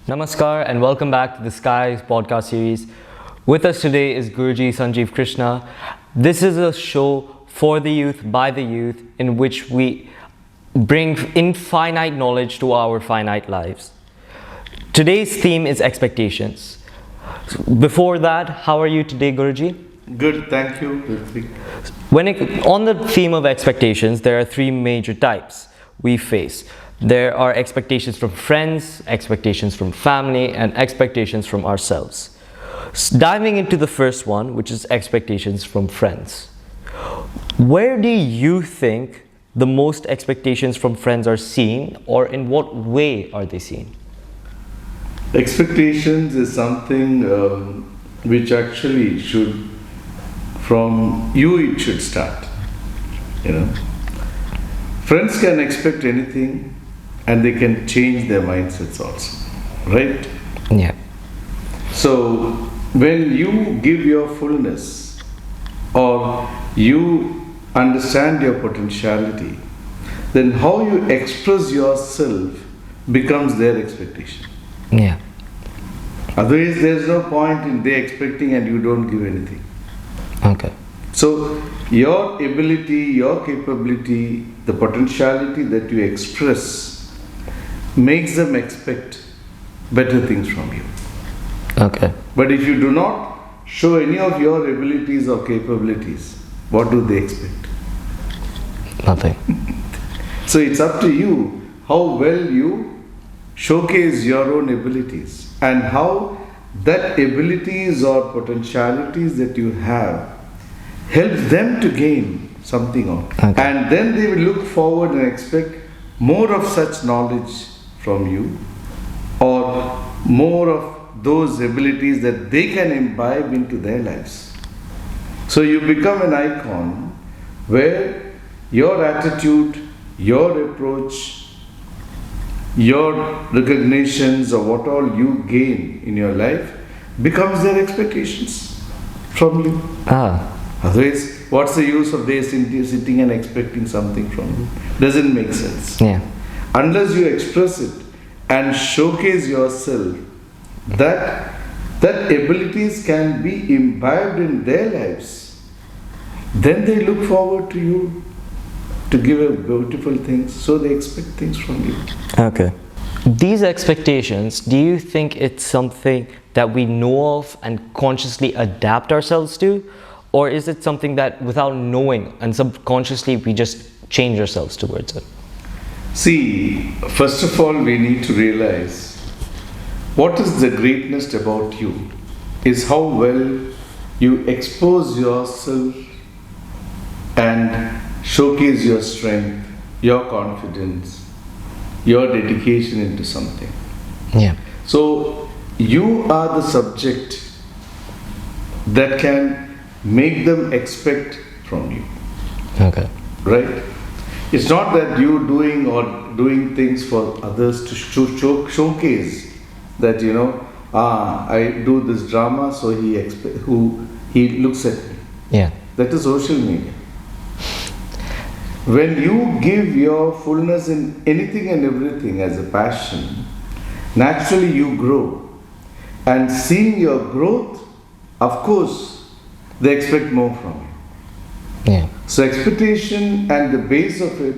Namaskar and welcome back to the Skies podcast series. With us today is Guruji Sanjeev Krishna. This is a show for the youth, by the youth, in which we bring infinite knowledge to our finite lives. Today's theme is expectations. Before that, how are you today, Guruji? Good, thank you, Ritwik. On the theme of expectations, there are three major types we face. There are expectations from friends, expectations from family, and expectations from ourselves. Diving into the first one, which is expectations from friends. Where do you think the most expectations from friends are seen, or in what way are they seen? Expectations is something which actually should, from you it should start. Friends can expect anything and they can change their mindsets also, right? Yeah. So when you give your fullness or you understand your potentiality, then how you express yourself becomes their expectation. Yeah. Otherwise there's no point in they expecting and you don't give anything. Okay. So your ability, your capability, the potentiality that you express makes them expect better things from you. Okay. But if you do not show any of your abilities or capabilities, what do they expect? Nothing. So it's up to you how well you showcase your own abilities and how that abilities or potentialities that you have help them to gain something out. Okay. And then they will look forward and expect more of such knowledge from you or more of those abilities that they can imbibe into their lives. So you become an icon where your attitude, your approach, your recognitions of what all you gain in your life becomes their expectations from you. Otherwise, what's the use of they sitting and expecting something from you? Doesn't make sense. Yeah. Unless you express it and showcase yourself, that abilities can be imbibed in their lives, then they look forward to you to give a beautiful things, so they expect things from you. Okay. These expectations, do you think it's something that we know of and consciously adapt ourselves to? Or is it something that without knowing and subconsciously we just change ourselves towards it? See, first of all, we need to realize what is the greatness about you is how well you expose yourself and showcase your strength, your confidence, your dedication into something. Yeah. So you are the subject that can make them expect from you. Okay. Right? It's not that you doing things for others to showcase that I do this drama, so he looks at me. Yeah. That is social media. When you give your fullness in anything and everything as a passion, naturally you grow. And seeing your growth, of course, they expect more from you. Yeah. So expectation and the base of it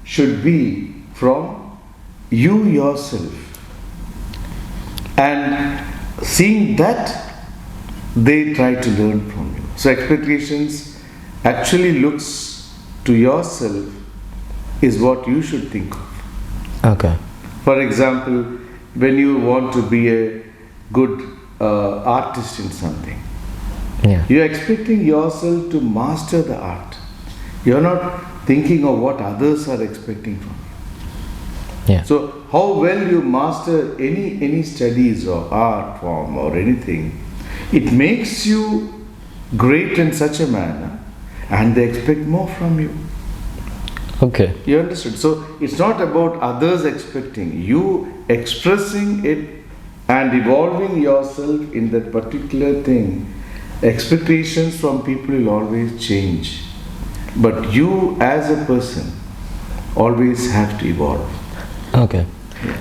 should be from you yourself. And seeing that, they try to learn from you. So expectations actually looks to yourself is what you should think of. Okay. For example, when you want to be a good artist in something, Yeah. you're expecting yourself to master the art. You're not thinking of what others are expecting from you. Yeah. So how well you master any studies or art form or anything, it makes you great in such a manner and they expect more from you. Okay. You understood? So it's not about others expecting, you expressing it and evolving yourself in that particular thing. Expectations from people will always change, but you as a person always have to evolve. Okay.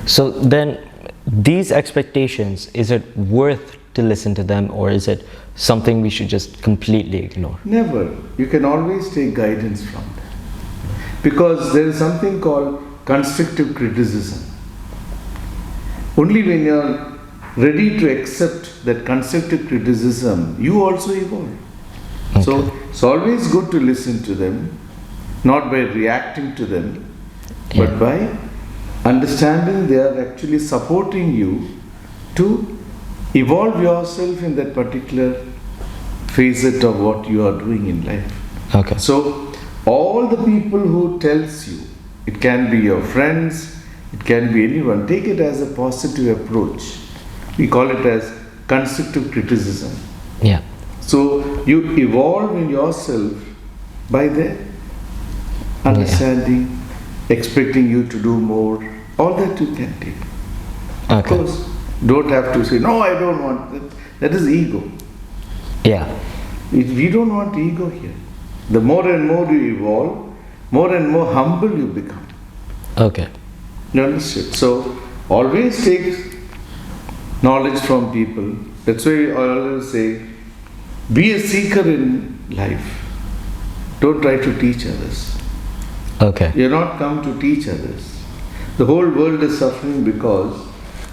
So then these expectations, is it worth to listen to them, or is it something we should just completely ignore? Never. You can always take guidance from them. Because there is something called constructive criticism. Only when you are ready to accept that constructive criticism, you also evolve. Okay. So it's always good to listen to them, not by reacting to them, but by understanding they are actually supporting you to evolve yourself in that particular facet of what you are doing in life. Okay. So all the people who tells you, it can be your friends, it can be anyone, take it as a positive approach. We call it as constructive criticism. Yeah. So you evolve in yourself by their understanding, expecting you to do more, all that you can take. Okay. Of course, don't have to say, no, I don't want that. That is ego. Yeah. We don't want ego here. The more and more you evolve, more and more humble you become. Okay. You understand? So always take knowledge from people. That's why I always say, be a seeker in life. Don't try to teach others. Okay. You're not come to teach others. The whole world is suffering because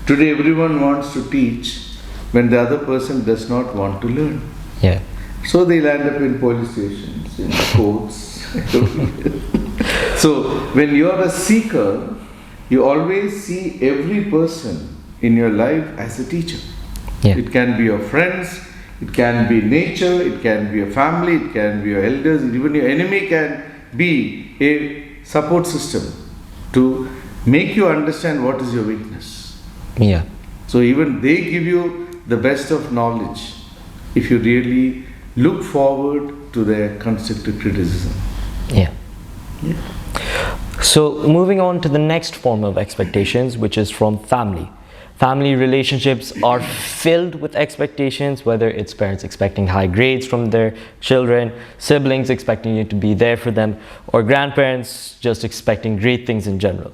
today everyone wants to teach when the other person does not want to learn. Yeah. So they'll end up in police stations, in courts. So when you are a seeker, you always see every person in your life as a teacher. Yeah. It can be your friends, it can be nature, it can be your family, it can be your elders, even your enemy can be a support system to make you understand what is your weakness. Yeah. So even they give you the best of knowledge if you really look forward to their constructive criticism. Yeah. Yeah. So moving on to the next form of expectations, which is from family. Family relationships are filled with expectations, whether it's parents expecting high grades from their children, siblings expecting you to be there for them, or grandparents just expecting great things in general.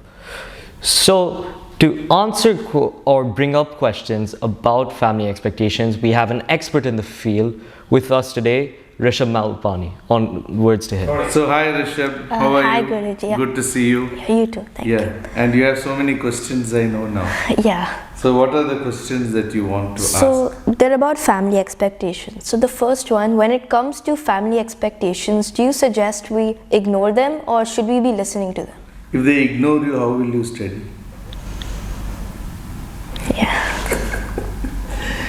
So to answer or bring up questions about family expectations, we have an expert in the field with us today, Rishabh Malpani. On words to him. So hi Rishabh, how are hi, you? Guruji. Yeah. Good to see you. You too, thank you. And you have so many questions I know now. Yeah. So what are the questions that you want to So ask? they're about family expectations. So the first one, when it comes to family expectations, do you suggest we ignore them or should we be listening to them? If they ignore you, how will you study? Yeah.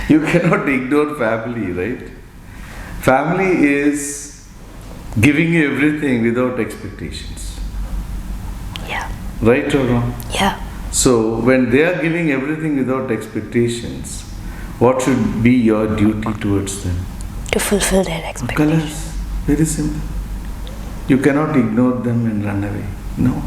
You cannot ignore family, right? Family is giving you everything without expectations. Yeah. Right or wrong? Yeah. So when they are giving everything without expectations, what should be your duty towards them? To fulfill their expectations. Colors. Very simple. You cannot ignore them and run away. No.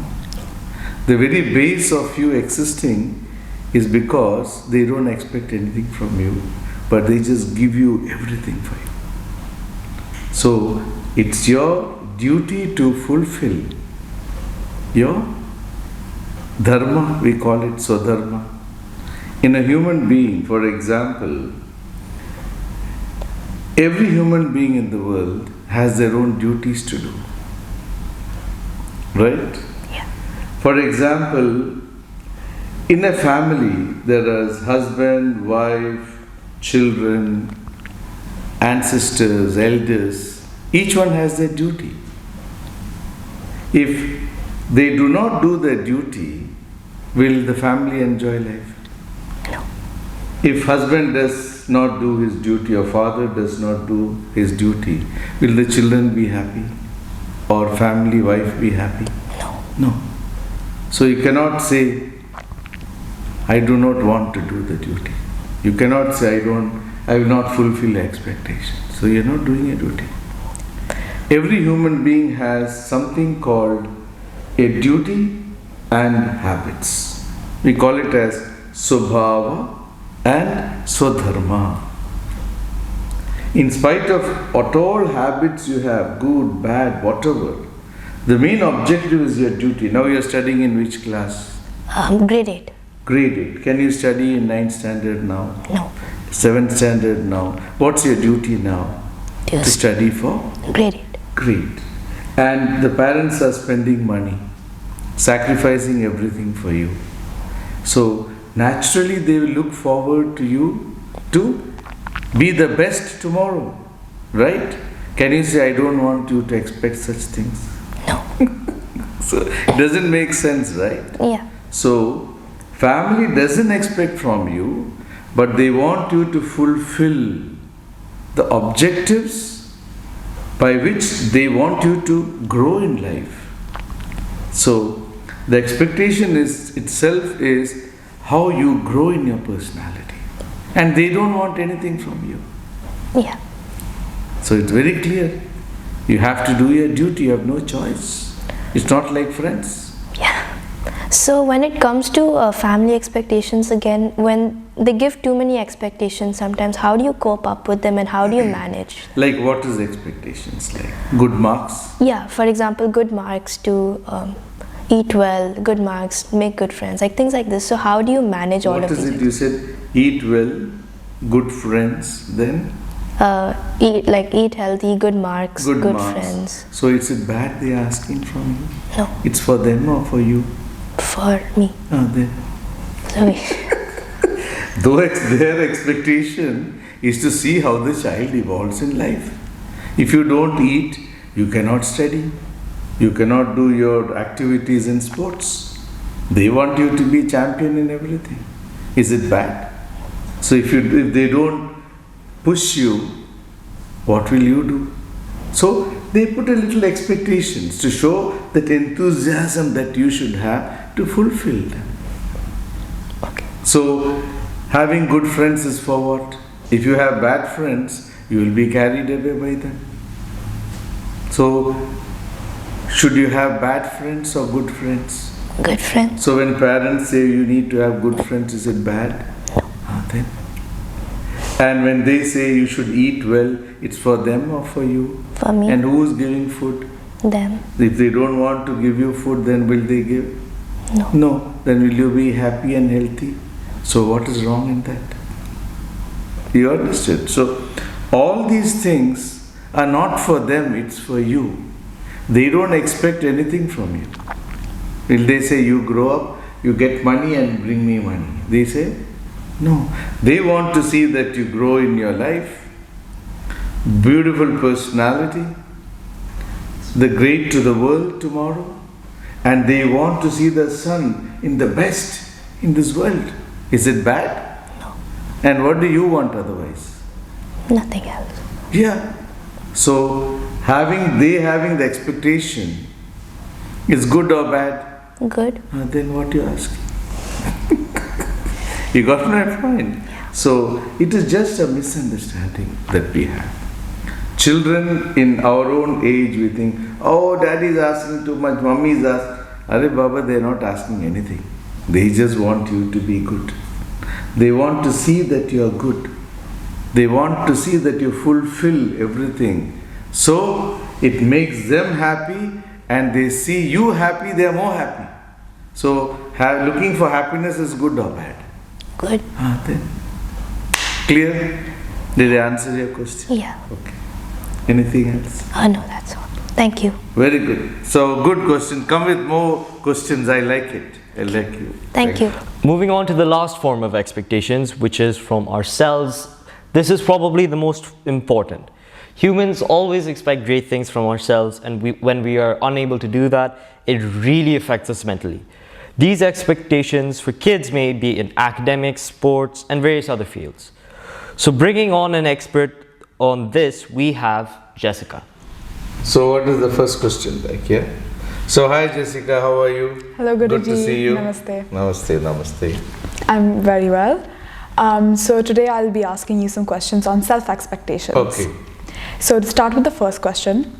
The very base of you existing is because they don't expect anything from you, but they just give you everything for you. So it's your duty to fulfill your dharma, we call it swadharma. In a human being, for example, every human being in the world has their own duties to do. Right? Yeah. For example, in a family, there is husband, wife, children, ancestors, elders. Each one has their duty. If they do not do their duty, will the family enjoy life? No. If husband does not do his duty or father does not do his duty, will the children be happy? Or family, wife be happy? No. No. So you cannot say, I do not want to do the duty. You cannot say, I will not fulfill expectations. So you are not doing a duty. Every human being has something called a duty and habits. We call it as swabhava and swadharma. In spite of what all habits you have, good, bad, whatever, the main objective is your duty. Now you are studying in which class? Grade 8. grade 8. Can you study in 9th standard now? No. 7th standard now? What's your duty now? To Just study for? grade 8. Great. And the parents are spending money, sacrificing everything for you. So naturally they will look forward to you to be the best tomorrow, right? Can you say, I don't want you to expect such things? No. So it doesn't make sense, right? Yeah. So family doesn't expect from you, but they want you to fulfill the objectives by which they want you to grow in life. So the expectation itself is how you grow in your personality. And they don't want anything from you. Yeah. So it's very clear. You have to do your duty, you have no choice. It's not like friends. Yeah. So when it comes to family expectations, again, when they give too many expectations sometimes, how do you cope up with them and how do you manage? Like what is expectations like? Good marks? Yeah, for example, good marks to eat well, good marks, make good friends, like things like this. So how do you manage all What of is these? it you said? Eat well, good friends, then? Eat healthy, good marks, good marks. friends. So is it bad they are asking from you? No, It's for them or for you? for me. Then. So Though their expectation is to see how the child evolves in life. If you don't eat, you cannot study. You cannot do your activities in sports. They want you to be champion in everything. Is it bad? So if they don't push you, what will you do? So they put a little expectations to show that enthusiasm that you should have to fulfill them. okay. So having good friends is for what? If you have bad friends, you will be carried away by them. So should you have bad friends or good friends? Good friends. So when parents say you need to have good friends, is it bad? Then. And when they say you should eat well, it's for them or for you? For me. And who is giving food? Them. If they don't want to give you food, then will they give? No. No. Then will you be happy and healthy? So what is wrong in that? You understood? So all these things are not for them, it's for you. They don't expect anything from you. Will they say you grow up, you get money and bring me money? They say no. They want to see that you grow in your life, beautiful personality, the great to the world tomorrow, and they want to see the sun in the best in this world. Is it bad? No. And what do you want otherwise? Nothing else. Yeah. So having the expectation is good or bad? Good. Then what you asking? You got my point. So it is just a misunderstanding that we have. Children in our own age, we think, oh, daddy is asking too much, mommy is asking. Arey Baba, they are not asking anything. They just want you to be good. They want to see that you are good. They want to see that you fulfill everything. So it makes them happy, and they see you happy, they are more happy. So looking for happiness is good or bad? Good. Then. Clear? Did I answer your question? Yeah. Okay. Anything else? No, that's all. Thank you. Very good. So good question. Come with more questions. I like it. I like you. Thank you. Moving on to the last form of expectations, which is from ourselves. This is probably the most important. Humans always expect great things from ourselves, and when we are unable to do that, it really affects us mentally. These expectations for kids may be in academics, sports, and various other fields. So bringing on an expert on this, we have Jessica. So what is the first question like here? So hi Jessica, how are you? Hello, Guruji. Good to see you. Namaste. Namaste, namaste. I'm very well. So today I'll be asking you some questions on self-expectations. Okay. So to start with the first question,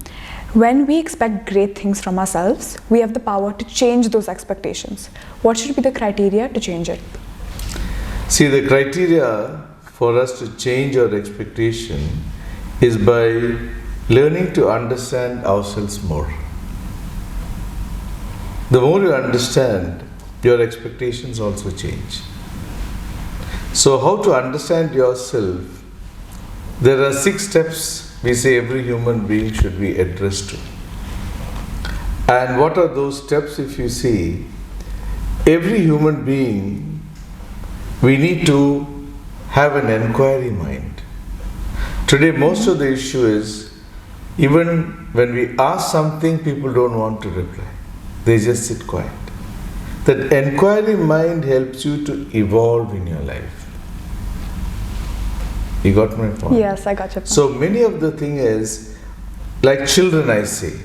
when we expect great things from ourselves, we have the power to change those expectations. What should be the criteria to change it? See, the criteria for us to change our expectation is by learning to understand ourselves more. The more you understand, your expectations also change. So, how to understand yourself? There are 6 steps we say every human being should be addressed to. And what are those steps? If you see, every human being, we need to have an inquiry mind. Today, most of the issue is, even when we ask something, people don't want to reply. They just sit quiet. That inquiry mind helps you to evolve in your life. You got my point? Yes, I got your point. So many of the thing is, like children, I say.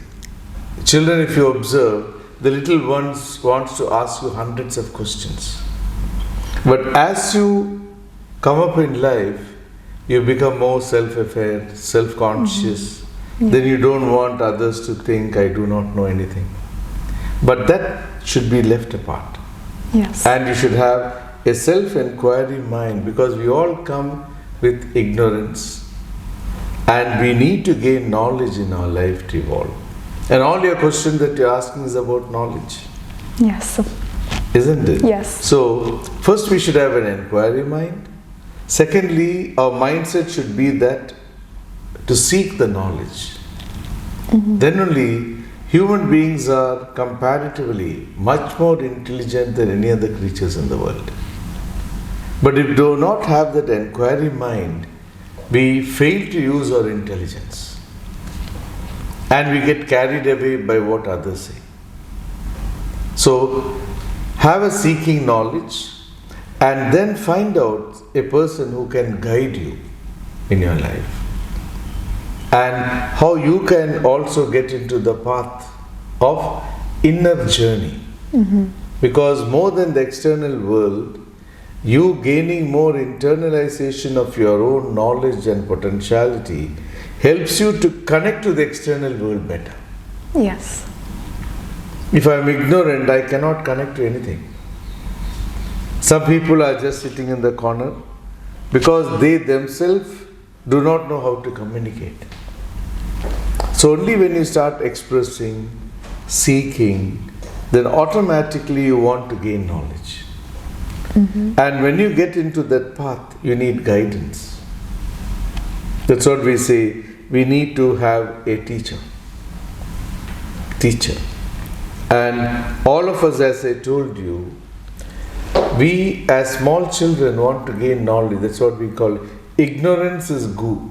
Children, if you observe, the little ones wants to ask you hundreds of questions. But as you come up in life, you become more self-aware, self-conscious. Then you don't want others to think, I do not know anything. But that should be left apart. Yes. And you should have a self-inquiry mind, because we all come with ignorance. And we need to gain knowledge in our life to evolve. And all your questions that you're asking is about knowledge. Yes. Isn't it? Yes. So, first we should have an inquiry mind. Secondly, our mindset should be that to seek the knowledge. Then only human beings are comparatively much more intelligent than any other creatures in the world. But if we do not have that inquiry mind, we fail to use our intelligence. And we get carried away by what others say. So, have a seeking knowledge and then find out a person who can guide you in your life. And how you can also get into the path of inner journey. Because more than the external world, you gaining more internalization of your own knowledge and potentiality helps you to connect to the external world better. Yes. If I am ignorant, I cannot connect to anything. Some people are just sitting in the corner because they themselves do not know how to communicate. So only when you start expressing, seeking, then automatically you want to gain knowledge. And when you get into that path, you need guidance. That's what we say, we need to have a teacher. And all of us, as I told you, we as small children want to gain knowledge. That's what we call ignorance is goo.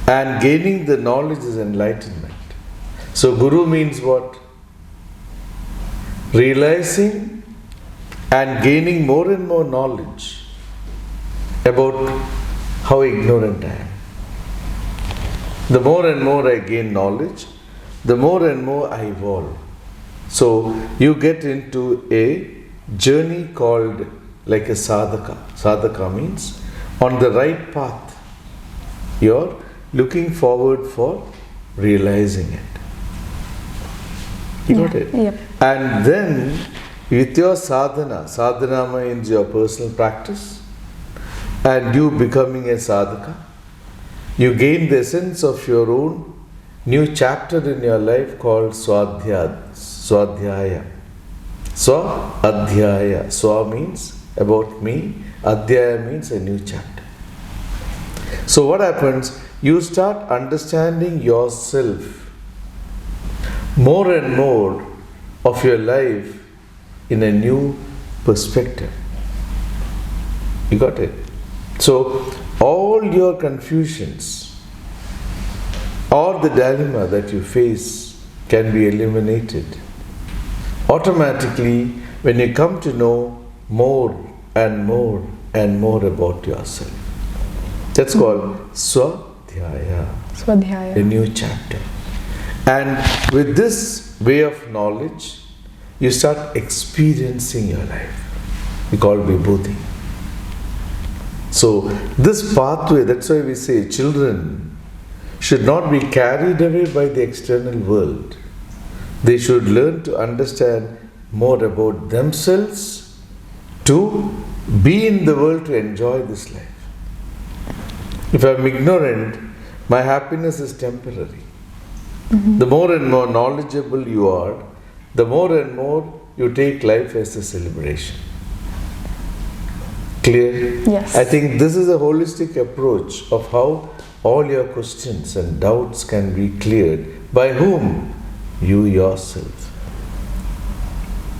And gaining the knowledge is enlightenment. So guru means what? Realizing and gaining more and more knowledge about how ignorant I am. The more and more I gain knowledge, the more and more I evolve. So you get into a journey called like a sadhaka. Sadhaka means on the right path. You're looking forward for realizing it. You got it? Yep. And then with your sadhana means your personal practice, and you becoming a sadhaka, you gain the essence of your own new chapter in your life called swadhyaya. Swadhyaya. Swa means about me, adhyaya means a new chapter. So what happens? You start understanding yourself more and more of your life in a new perspective. You got it? So all your confusions or the dilemma that you face can be eliminated automatically when you come to know more and more and more about yourself. That's called Swadhyaya, Swadhyaya. a new chapter. And with this way of knowledge, you start experiencing your life. We call Vibhuti. So this pathway, that's why we say children should not be carried away by the external world. They should learn to understand more about themselves to be in the world to enjoy this life. If I am ignorant, my happiness is temporary. The more and more knowledgeable you are, the more and more you take life as a celebration. Clear? Yes. I think this is a holistic approach of how all your questions and doubts can be cleared. By whom? You yourself.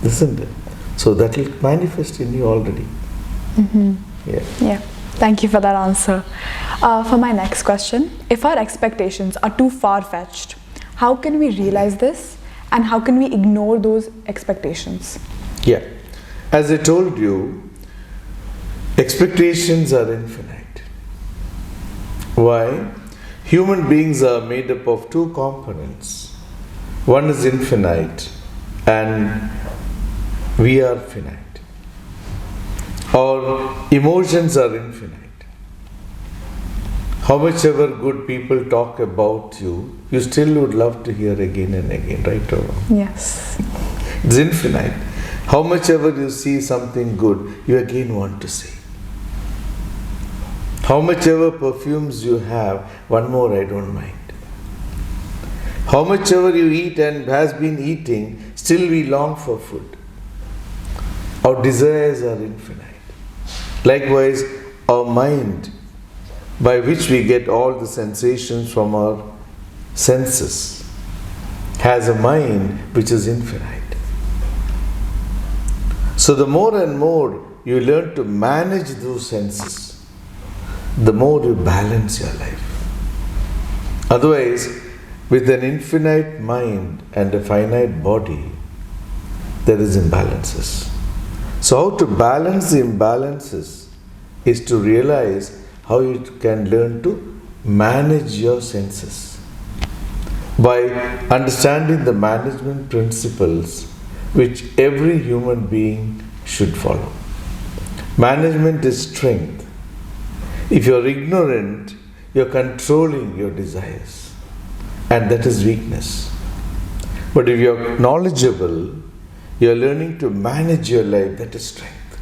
Isn't it? So that will manifest in you already. Yeah. Yeah. Thank you for that answer. For my next question, if our expectations are too far-fetched, how can we realize this and how can we ignore those expectations? Yeah. As I told you, expectations are infinite. Why? Human beings are made up of two components. One is infinite and we are finite. Our emotions are infinite. How much ever good people talk about you, you still would love to hear again and again, right or wrong? Yes. It's infinite. How much ever you see something good, you again want to say. How much ever perfumes you have, one more I don't mind. How much ever you eat and has been eating, still we long for food. Our desires are infinite. Likewise, our mind, by which we get all the sensations from our senses, has a mind which is infinite. So the more and more you learn to manage those senses, the more you balance your life. Otherwise, with an infinite mind and a finite body, there is imbalances. So how to balance the imbalances is to realize how you can learn to manage your senses. By understanding the management principles which every human being should follow. Management is strength. If you're ignorant, you're controlling your desires, and that is weakness. But if you're knowledgeable, you're learning to manage your life, that is strength.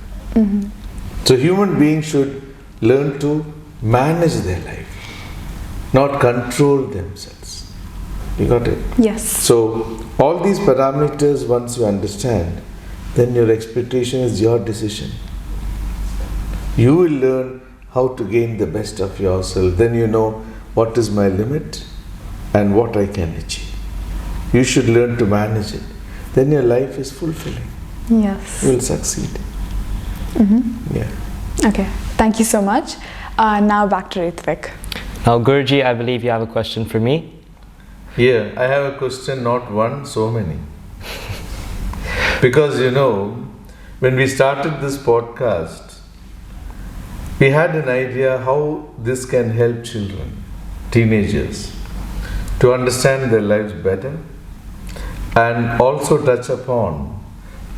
So human beings should learn to manage their life, not control themselves. You got it? Yes. So all these parameters, once you understand, then your expectation is your decision. You will learn how to gain the best of yourself. Then you know what is my limit and what I can achieve. You should learn to manage it. Then your life is fulfilling. Yes. You will succeed. Yeah. Okay. Thank you so much. Now back to Ritwik. Now, Guruji, I believe you have a question for me. Yeah, I have a question, not one, so many. Because when we started this podcast, we had an idea how this can help children, teenagers, to understand their lives better and also touch upon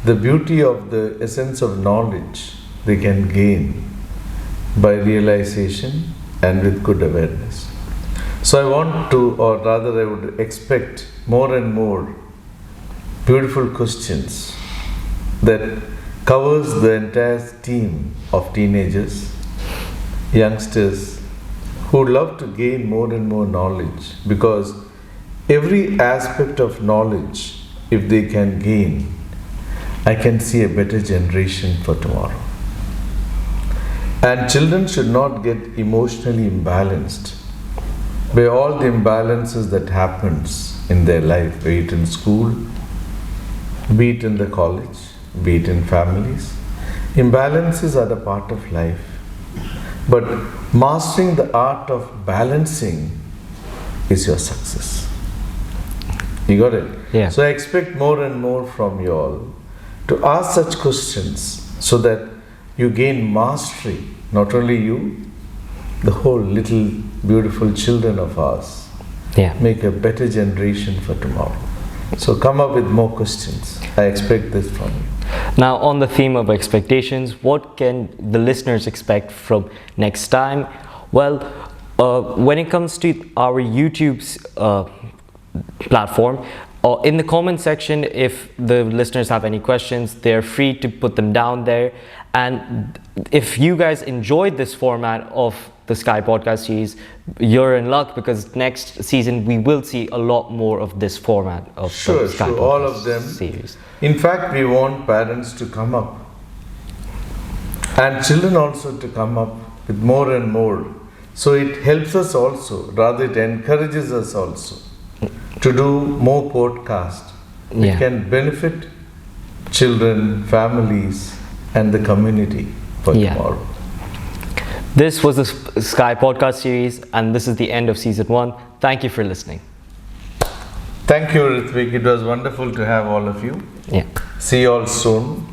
the beauty of the essence of knowledge they can gain by realization and with good awareness. So I want to, or rather I would expect more and more beautiful questions that covers the entire team of teenagers, youngsters who love to gain more and more knowledge, because every aspect of knowledge, if they can gain, I can see a better generation for tomorrow. And children should not get emotionally imbalanced by all the imbalances that happens in their life, be it in school, be it in the college, be it in families. Imbalances are a part of life. But mastering the art of balancing is your success. You got it? Yeah. So I expect more and more from you all to ask such questions so that you gain mastery, not only you, the whole little beautiful children of ours. Yeah. Make a better generation for tomorrow. So come up with more questions. I expect this from you. Now, on the theme of expectations, what can the listeners expect from next time? Well, when it comes to our YouTube's platform, in the comment section, if the listeners have any questions, they're free to put them down there. And if you guys enjoyed this format of the Sky podcast series, you're in luck, because next season we will see a lot more of this format of the Sky podcast all of them series. In fact, we want parents to come up and children also to come up with more and more. So it helps us also, rather it encourages us also to do more podcasts. Yeah. It can benefit children, families and the community for tomorrow. This was the Sky podcast series, and this is the end of season 1. Thank you for listening. Thank you, Ritwik. It was wonderful to have all of you. Yeah. See you all soon.